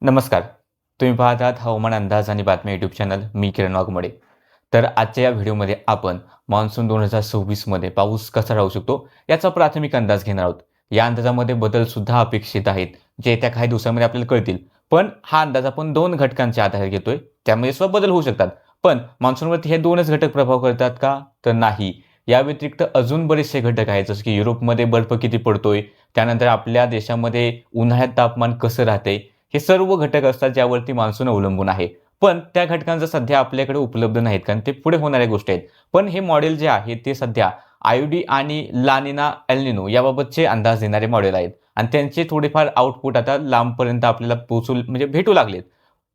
नमस्कार. तुम्ही पाहत आहात हवामान अंदाज आणि बातम्या यूट्यूब चॅनल. मी किरण वाघमोडे. तर आजच्या या व्हिडिओमध्ये आपण मान्सून 2026 मध्ये पाऊस कसा राहू शकतो याचा प्राथमिक अंदाज घेणार आहोत. या अंदाजामध्ये बदलसुद्धा अपेक्षित आहेत, जे येत्या काही दिवसांमध्ये आपल्याला कळतील. पण हा अंदाज आपण 2 घटकांच्या आधारे घेतोय. त्यामध्ये सुद्धा बदल होऊ शकतात. पण मान्सूनवरती हे 2च घटक प्रभाव करतात का? तर नाही. या व्यतिरिक्त अजून बरेचसे घटक आहेत, जसं की युरोपमध्ये बर्फ किती पडतोय, त्यानंतर आपल्या देशामध्ये उन्हाळ्यात तापमान कसं राहतंय, हे सर्व घटक असतात ज्यावरती मान्सून अवलंबून आहे. पण त्या घटकांचं सध्या आपल्याकडे उपलब्ध नाहीत कारण ते पुढे होणाऱ्या गोष्टी आहेत. पण हे मॉडेल जे आहे ते सध्या आयोडी आणि ला निना, एल निनो याबाबतचे अंदाज देणारे मॉडेल आहेत आणि त्यांचे थोडेफार आउटपुट आता लांबपर्यंत आपल्याला पोहोचू म्हणजे भेटू लागलेत.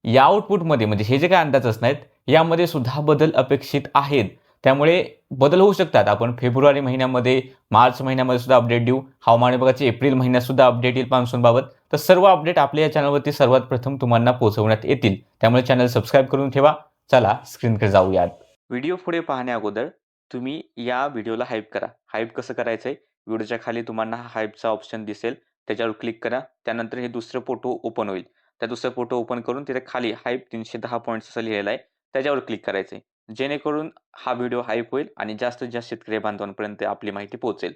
या आउटपुटमध्ये म्हणजे हे जे काही अंदाज असणार आहेत, यामध्ये सुद्धा बदल अपेक्षित आहेत. त्यामुळे बदल होऊ शकतात. आपण फेब्रुवारी महिन्यामध्ये, मार्च महिन्यामध्ये सुद्धा अपडेट देऊ. हवामान विभागाचे एप्रिल महिन्यात सुद्धा अपडेट येईल मान्सूनबाबत. तर सर्व अपडेट आपल्या या चॅनलवरती सर्वात प्रथम तुम्हाला पोहोचवण्यात येतील. त्यामुळे चॅनल सबस्क्राईब करून ठेवा. चला स्क्रीनकडे जाऊयात. व्हिडिओ पुढे पाहण्या अगोदर तुम्ही या व्हिडिओला हाईप करा. हाईप कसं करायचंय? व्हिडिओच्या खाली तुम्हाला हा हाईपचा ऑप्शन दिसेल. त्याच्यावर क्लिक करा. त्यानंतर हे दुसरं फोटो ओपन होईल. त्या दुसरा फोटो ओपन करून तिथे खाली हाईप 310 पॉइंट्स असं लिहिलेलं आहे. त्याच्यावर क्लिक करायचंय. जेणेकरून हा व्हिडिओ हाईप होईल आणि जास्तीत जास्त शेतकरी बांधवांपर्यंत आपली माहिती पोहोचेल.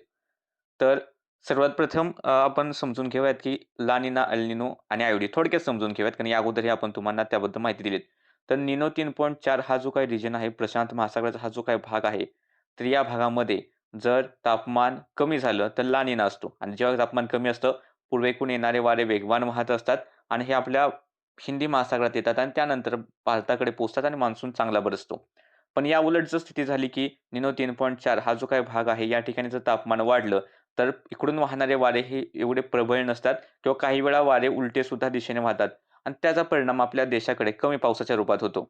तर सर्वात प्रथम आपण समजून घेऊयात की ला निना, एल निनो आणि आयोडी थोडक्यात समजून घेऊयात कारण या अगोदरही आपण तुम्हाला त्याबद्दल माहिती दिलीत. तर निनो 3.4 हा जो काही रिजन आहे, प्रशांत महासागराचा हा जो काही भाग आहे, तर या भागामध्ये जर तापमान कमी झालं तर ला निना असतो आणि जेव्हा तापमान कमी असतं, पूर्वेकडून येणारे वारे वेगवान वाहत असतात आणि हे आपल्या हिंदी महासागरात येतात आणि त्यानंतर भारताकडे पोहोचतात आणि मान्सून चांगला बरसतो. पण या उलट जर स्थिती झाली की निनो 3.4 हा जो काही भाग आहे, या ठिकाणी जर तापमान वाढलं, तर इकडून वाहणारे वारे हे एवढे प्रबळ नसतात किंवा काही वेळा वारे उलटे सुद्धा दिशेने वाहतात आणि त्याचा परिणाम आपल्या देशाकडे कमी पावसाच्या रूपात होतो.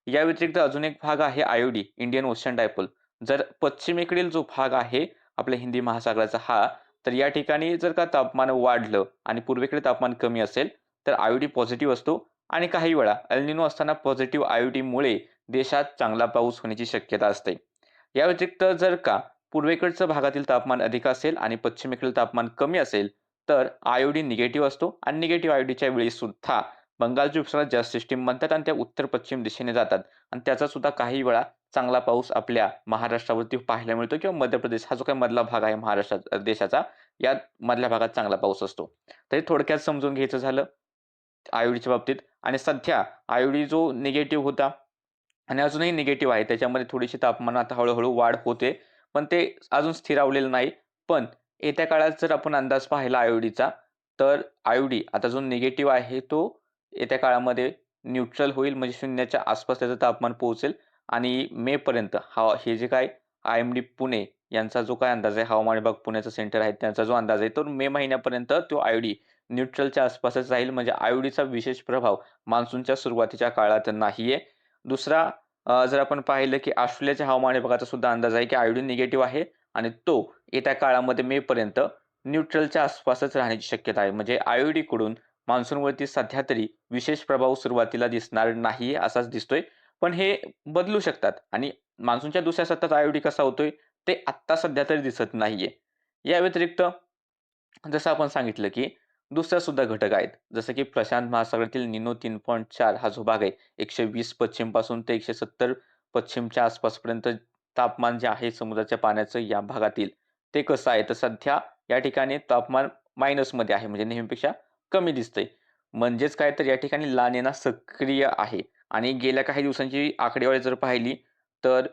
या व्यतिरिक्त अजून एक भाग आहे आयोडी, इंडियन ओशन डायपोल. जर पश्चिमेकडील जो भाग आहे आपल्या हिंदी महासागराचा हा, तर या ठिकाणी जर का तापमान वाढलं आणि पूर्वेकडे तापमान कमी असेल, तर आयोडी पॉझिटिव्ह असतो आणि काही वेळा एल निनो असताना पॉझिटिव्ह आयोडीमुळे देशात चांगला पाऊस होण्याची शक्यता असते. या व्यतिरिक्त जर का पूर्वेकडच्या भागातील तापमान अधिक असेल आणि पश्चिमेकडील तापमान कमी असेल, तर आयोडीन निगेटिव्ह असतो आणि निगेटिव्ह आयोडीच्या वेळी सुद्धा बंगालच्या उपसागरात जास्त सिस्टीम बनतात आणि त्या उत्तर-पश्चिम दिशेने जातात आणि त्याचा सुद्धा काही वेळा चांगला पाऊस आपल्या महाराष्ट्रावरती पाहायला मिळतो किंवा मध्य प्रदेश हा जो काही मधला भाग आहे महाराष्ट्रात देशाचा, या मधल्या भागात चांगला पाऊस असतो. तर हे थोडक्यात समजून घ्यायचं झालं आयोडीच्या बाबतीत आणि सध्या आयोडी जो निगेटिव्ह होता आणि अजूनही निगेटिव्ह आहे. त्याच्यामध्ये थोडीशी तापमानात हळू-हळू वाढ होते. पण ते अजून स्थिरावलेलं नाही. पण येत्या काळात जर आपण अंदाज पाहिला आयोडीचा, तर आयोडी आता जो निगेटिव्ह आहे तो येत्या काळामध्ये न्यूट्रल होईल म्हणजे शून्याच्या आसपास त्याचं तापमान पोहोचेल आणि मेपर्यंत हे जे काय आय-एम-डी पुणे यांचा जो काही अंदाज आहे, हवामान विभाग पुण्याचं सेंटर आहे त्यांचा जो अंदाज आहे, तो मे महिन्यापर्यंत तो आयोडी न्यूट्रलच्या आसपासच राहील. म्हणजे आयोडीचा विशेष प्रभाव मान्सूनच्या सुरुवातीच्या काळात नाहीये. दुसरा जर आपण पाहिलं की ऑस्ट्रेलियाच्या हवामान विभागाचा सुद्धा अंदाज आहे की आयोडीन निगेटिव्ह आहे आणि तो येत्या काळामध्ये मेपर्यंत न्यूट्रलच्या आसपासच राहण्याची शक्यता आहे. म्हणजे आयोडीकडून मान्सूनवरती सध्या तरी विशेष प्रभाव सुरुवातीला दिसणार नाही असाच दिसतोय. पण हे बदलू शकतात आणि मान्सूनच्या दुसऱ्या सत्रात आयोडी कसा होतोय ते आत्ता सध्या तरी दिसत नाहीये. या व्यतिरिक्त जसं आपण सांगितलं, की दुसरा सुद्धा घटक आहेत. जसं की प्रशांत महासागरातील निनो 3.4 हा जो भाग आहे, 120 पश्चिमपासून ते 170 पश्चिमच्या आसपासपर्यंत तापमान जे आहे समुद्राच्या पाण्याचं या भागातील, ते कसं आहे? तर सध्या या ठिकाणी तापमान मायनसमध्ये आहे, म्हणजे नेहमीपेक्षा कमी दिसतंय. म्हणजेच काय तर या ठिकाणी ला निना सक्रिय आहे आणि गेल्या काही दिवसांची आकडेवारी जर पाहिली, तर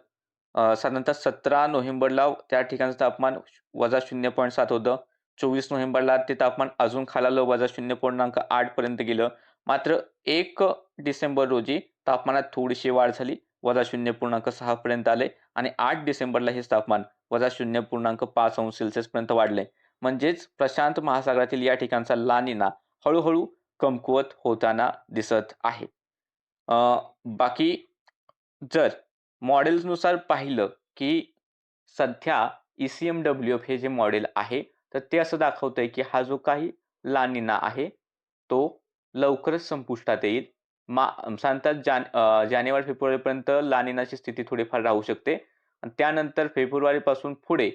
साधारणतः 17 नोव्हेंबरला त्या ठिकाणचं तापमान -0.7 होतं. 24 नोव्हेंबरला ते तापमान अजून खालावलं -0.8 पर्यंत गेलं. मात्र 1 डिसेंबर रोजी तापमानात थोडीशी वाढ झाली. -0.6 पर्यंत आले आणि 8 डिसेंबरला हेच तापमान -0.5 अंश सेल्सिअस पर्यंत वाढले. म्हणजेच प्रशांत महासागरातील या ठिकाणचा ला निना हळू कमकुवत होताना दिसत आहे. बाकी जर मॉडेल्सनुसार पाहिलं, की सध्या ई-सी-एम-डब्ल्यू-एफ हे जे मॉडेल आहे, तर ते असं दाखवतंय, की हा जो काही ला निना आहे, तो लवकरच संपुष्टात येईल. सांगतात जानेवारी-फेब्रुवारीपर्यंत ला निनाची स्थिती थोडीफार राहू शकते आणि त्यानंतर फेब्रुवारीपासून पुढे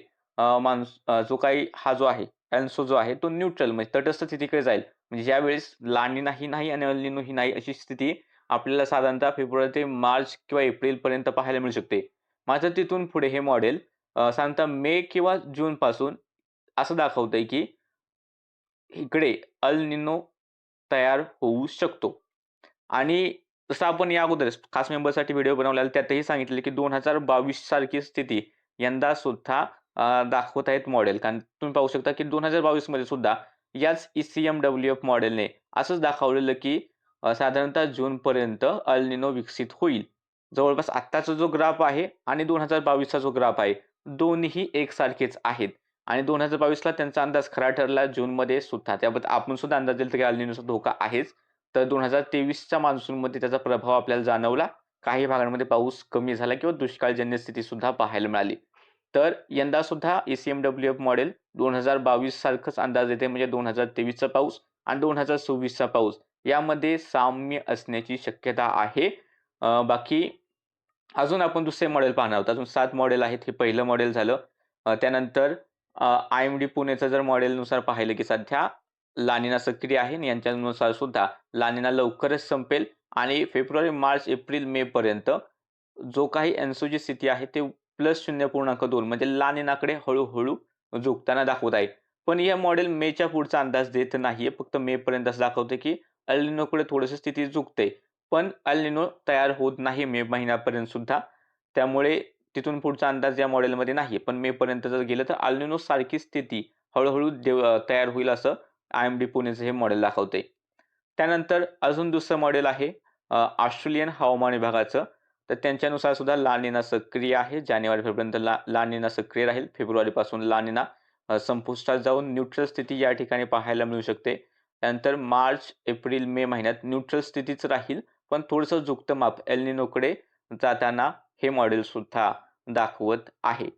जो काही हा जो आहे एल्निनो जो आहे तो न्यूट्रल म्हणजे तटस्थ स्थितीकडे जाईल. म्हणजे ज्यावेळेस लानिनाही नाही आणि एल निनोही नाही अशी स्थिती आपल्याला साधारणतः फेब्रुवारी ते मार्च किंवा एप्रिलपर्यंत पाहायला मिळू शकते. मात्र तिथून पुढे हे मॉडेल साधारणतः मे किंवा जूनपासून असं दाखवतंय की इकडे अल निनो तयार होऊ शकतो. आणि जसं आपण या अगोदरच खास मेंबरसाठी व्हिडिओ बनवलेला त्यातही सांगितले की 2022 सारखी स्थिती यंदा सुद्धा दाखवत आहेत मॉडेल. कारण तुम्ही पाहू शकता की 2022 मध्ये सुद्धा याच ECMWF मॉडेलने असंच दाखवलेलं की साधारणतः जूनपर्यंत अल निनो विकसित होईल. जवळपास आत्ताचा जो ग्राफ आहे आणि 2022 चा जो ग्राफ आहे, दोन्हीही एकसारखेच आहेत. आणि 2022 ला त्यांचा अंदाज खरा ठरला जूनमध्ये सुद्धा. त्याबद्दल आपण सुद्धा अंदाज दिला की अल निनोचा धोका आहेच. तर 2023च्या मान्सूनमध्ये त्याचा प्रभाव आपल्याला जाणवला. काही भागांमध्ये पाऊस कमी झाला किंवा दुष्काळजन्य स्थिती सुद्धा पाहायला मिळाली. तर यंदा सुद्धा ECMWF मॉडेल 2022 सारखंच अंदाज देते म्हणजे 2023 चा पाऊस आणि 2026 चा पाऊस यामध्ये साम्य असण्याची शक्यता आहे. बाकी अजून आपण दुसरे मॉडेल पाहणार आहोत. अजून 7 मॉडेल आहेत. हे पहिलं मॉडेल झालं. त्यानंतर IMD पुणेचं जर मॉडेलनुसार पाहिलं की सध्या लानिना सक्रिय आहे आणि यांच्यानुसार सुद्धा लानिना लवकरच संपेल आणि फेब्रुवारी, मार्च, एप्रिल, मे पर्यंत जो काही एन्सोची स्थिती आहे ते +0.2 म्हणजे लानिनाकडे हळू-हळू झुकताना दाखवत आहे. पण या मॉडेल मेच्या पुढचा अंदाज देत नाहीये. फक्त मे पर्यंत असं दाखवते की एल निनोकडे थोडीशी स्थिती झुकते. पण एल निनो तयार होत नाही मे महिन्यापर्यंत सुद्धा. त्यामुळे तिथून पुढचा अंदाज या मॉडेलमध्ये नाही. पण मे पर्यंत जर गेलं तर एल निनो सारखी स्थिती हळू-हळू तयार होईल असं IMD पुणेचं हे मॉडेल दाखवते. त्यानंतर अजून दुसरं मॉडेल आहे ऑस्ट्रेलियन हवामान विभागाचं. तर त्यांच्यानुसार सुद्धा ला निना सक्रिय आहे. जानेवारीपर्यंत ला निना सक्रिय राहील. फेब्रुवारीपासून ला निना संपुष्टात जाऊन न्यूट्रल स्थिती या ठिकाणी पाहायला मिळू शकते. त्यानंतर मार्च, एप्रिल, मे महिन्यात न्यूट्रल स्थितीच राहील. पण थोडंसं झुकतं माप एल निनोकडे जाताना हे मॉडेल सुद्धा दाखवत आहे.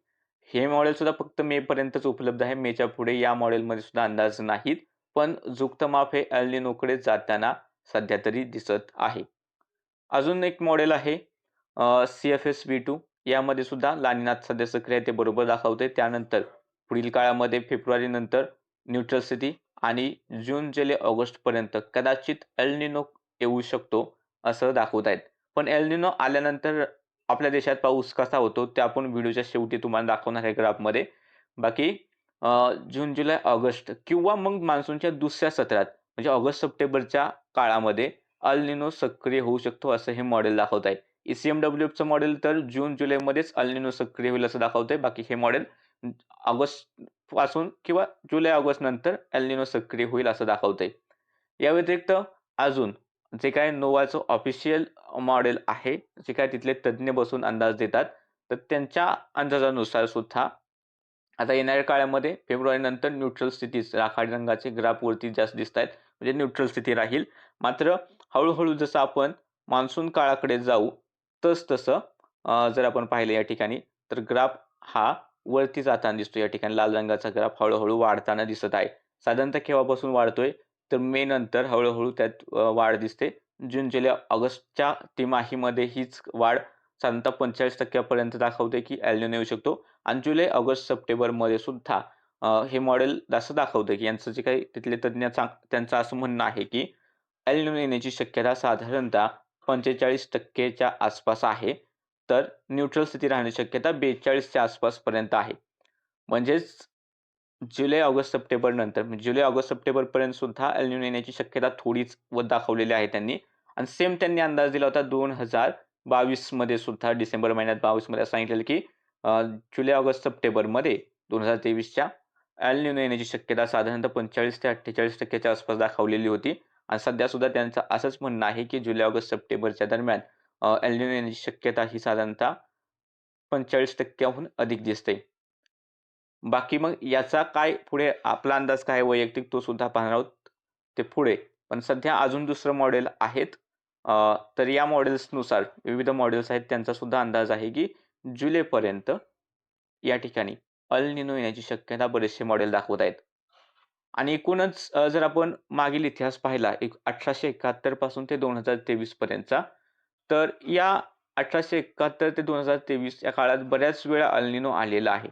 हे मॉडेल सुद्धा फक्त मे पर्यंतच उपलब्ध आहे. मेच्या पुढे या मॉडेलमध्ये सुद्धा अंदाज नाहीत. पण झुकतं माप हे एल निनोकडे जाताना सध्या तरी दिसत आहे. अजून एक मॉडेल आहे CFS V2 यामध्ये सुद्धा ला निना सध्या सक्रिय आहे ते बरोबर दाखवते. त्यानंतर पुढील काळामध्ये फेब्रुवारी नंतर न्यूट्रल स्थिती आणि जून, जुलै, ऑगस्टपर्यंत कदाचित एल निनो येऊ शकतो असं दाखवत आहेत. पण एल निनो आल्यानंतर आपल्या देशात पाऊस कसा होतो ते आपण व्हिडिओच्या शेवटी तुम्हाला दाखवणार आहे ग्राफमध्ये. बाकी जून, जुलै, ऑगस्ट किंवा मग मान्सूनच्या दुसऱ्या सत्रात म्हणजे ऑगस्ट, सप्टेंबरच्या काळामध्ये एल निनो सक्रिय होऊ शकतो असं हे मॉडेल दाखवत आहे. ECMWFचं मॉडेल तर जून, जुलैमध्येच एल निनो सक्रिय होईल असं दाखवतंय. बाकी हे मॉडेल ऑगस्ट पासून किंवा जुलै, ऑगस्ट नंतर एल निनो सक्रिय होईल असं दाखवतंय. या व्यतिरिक्त अजून जे काही नोवाचं ऑफिशियल मॉडेल आहे, जे काही तिथले तज्ञ बसून अंदाज देतात, तर त्यांच्या अंदाजानुसार सुद्धा आता येणाऱ्या काळामध्ये फेब्रुवारी नंतर न्यूट्रल स्थितीच राखाडी रंगाचे ग्राफ वरती जास्त दिसतायत. म्हणजे न्यूट्रल स्थिती राहील. मात्र हळू जसं आपण मान्सून काळाकडे जाऊ, तसं जर आपण पाहिलं या ठिकाणी तर ग्राफ हा वरती जाताना दिसतो. या ठिकाणी लाल रंगाचा ग्राफ हळू वाढताना दिसत आहे. साधारणतः केव्हापासून वाढतोय? तर मे नंतर हळू त्यात वाढ दिसते. जून, जुलै, ऑगस्टच्या तिमाहीमध्ये हीच वाढ साधारणतः 45% पर्यंत दाखवते की एल निनो येऊ शकतो. आणि जुलै, ऑगस्ट, सप्टेंबरमध्ये सुद्धा हे मॉडेल असं दाखवतं की यांचं जे काही तिथले तज्ञ त्यांचं असं म्हणणं आहे की एल निनो येण्याची शक्यता साधारणतः 45% च्या आसपास आहे. तर न्यूट्रल स्थिती राहण्याची शक्यता 42 च्या आसपासपर्यंत आहे. म्हणजेच जुलै, ऑगस्ट, सप्टेंबर नंतर म्हणजे जुलै, ऑगस्ट, सप्टेंबरपर्यंत सुद्धा एल निनो येण्याची शक्यता थोडीच दाखवलेली आहे त्यांनी. आणि सेम त्यांनी अंदाज दिला होता 2022 मध्ये सुद्धा डिसेंबर महिन्यात 22 मध्ये सांगितलेलं की जुलै, ऑगस्ट, सप्टेंबरमध्ये 2023च्या एल निनो येण्याची शक्यता साधारणतः 45 ते 48% च्या आसपास दाखवलेली होती. आणि सध्या सुद्धा त्यांचं असंच म्हणणं आहे की जुलै, ऑगस्ट, सप्टेंबरच्या दरम्यान एल निनो येण्याची शक्यता ही साधारणतः 45% अधिक दिसते. बाकी मग याचा काय पुढे आपला अंदाज काय वैयक्तिक तो सुद्धा पाहणार आहोत ते पुढे. पण सध्या अजून दुसरं मॉडेल आहेत. तर या मॉडेल्सनुसार विविध मॉडेल्स आहेत त्यांचा सुद्धा अंदाज आहे की जुलैपर्यंत या ठिकाणी एल निनो येण्याची शक्यता बरेचसे मॉडेल दाखवत आहेत. आणि एकूणच जर आपण मागील इतिहास पाहिला 1871 पासून ते 2023 पर्यंतचा, तर या 1871 ते 2023 या काळात बऱ्याच वेळा एल निनो आलेला आहे.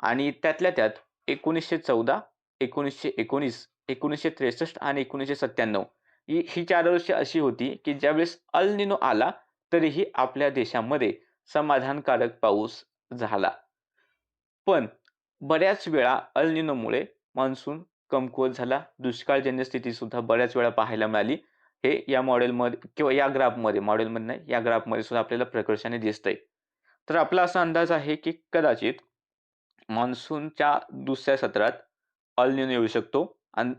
आणि त्यातल्या त्यात 1914, 1919, 1963 आणि 1997 ही 4 वर्षे अशी होती, की ज्यावेळेस अल निनो आला, तरीही आपल्या देशामध्ये समाधानकारक पाऊस झाला. पण बऱ्याच वेळा अल निनोमुळे मान्सून कमकुवत झाला. दुष्काळजन्य स्थितीसुद्धा बऱ्याच वेळा पाहायला मिळाली. हे या मॉडेलमध्ये किंवा या ग्राफमध्ये, मॉडेलमध्ये नाही, या ग्राफमध्ये सुद्धा आपल्याला प्रकर्षाने दिसतंय. तर आपला असा अंदाज आहे, की कदाचित मान्सूनच्या दुसऱ्या सत्रात अल निनो येऊ शकतो आणि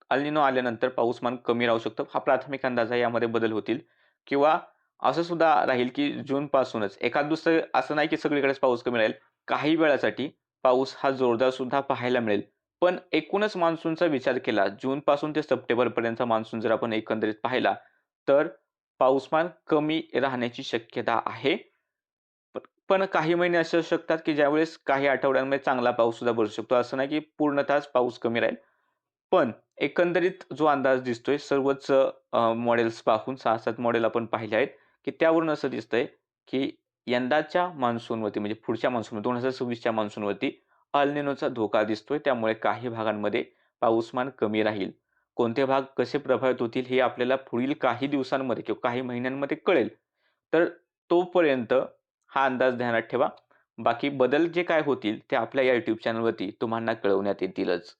अल निनो आल्यानंतर पाऊसमान कमी राहू शकतो. हा प्राथमिक अंदाज आहे. यामध्ये बदल होतील किंवा असं सुद्धा राहील, की जूनपासूनच एखाद दुसरं असं नाही, की सगळीकडेच पाऊस कमी राहील. काही वेळासाठी पाऊस हा जोरदार सुद्धा पाहायला मिळेल. पण एकूणच मान्सूनचा विचार केला, जूनपासून ते सप्टेंबरपर्यंतचा मान्सून जर आपण एकंदरीत पाहिला, तर पाऊसमान कमी राहण्याची शक्यता आहे. प पण काही महिने असे असू शकतात, की ज्यावेळेस काही आठवड्यांमध्ये चांगला पाऊस सुद्धा बरसू शकतो. असं नाही, की पूर्णतःच पाऊस कमी राहील. पण एकंदरीत जो अंदाज दिसतोय सर्वच मॉडेल्स पाहून 6-7 मॉडेल आपण पाहिले आहेत, की त्यावरून असं दिसतंय, की यंदाच्या मान्सूनवरती म्हणजे पुढच्या मान्सून 2026च्या मान्सूनवरती अल निनोचा धोका दिसतोय. त्यामुळे काही भागांमध्ये पाऊसमान कमी राहील. कोणते भाग कसे प्रभावित होतील हे आपल्याला पुढील काही दिवसांमध्ये किंवा काही महिन्यांमध्ये कळेल. तर तोपर्यंत हा अंदाज ध्यानात ठेवा. बाकी बदल जे काय होतील ते आपल्या या YouTube चॅनलवरती तुम्हाला कळवण्यात येतीलच.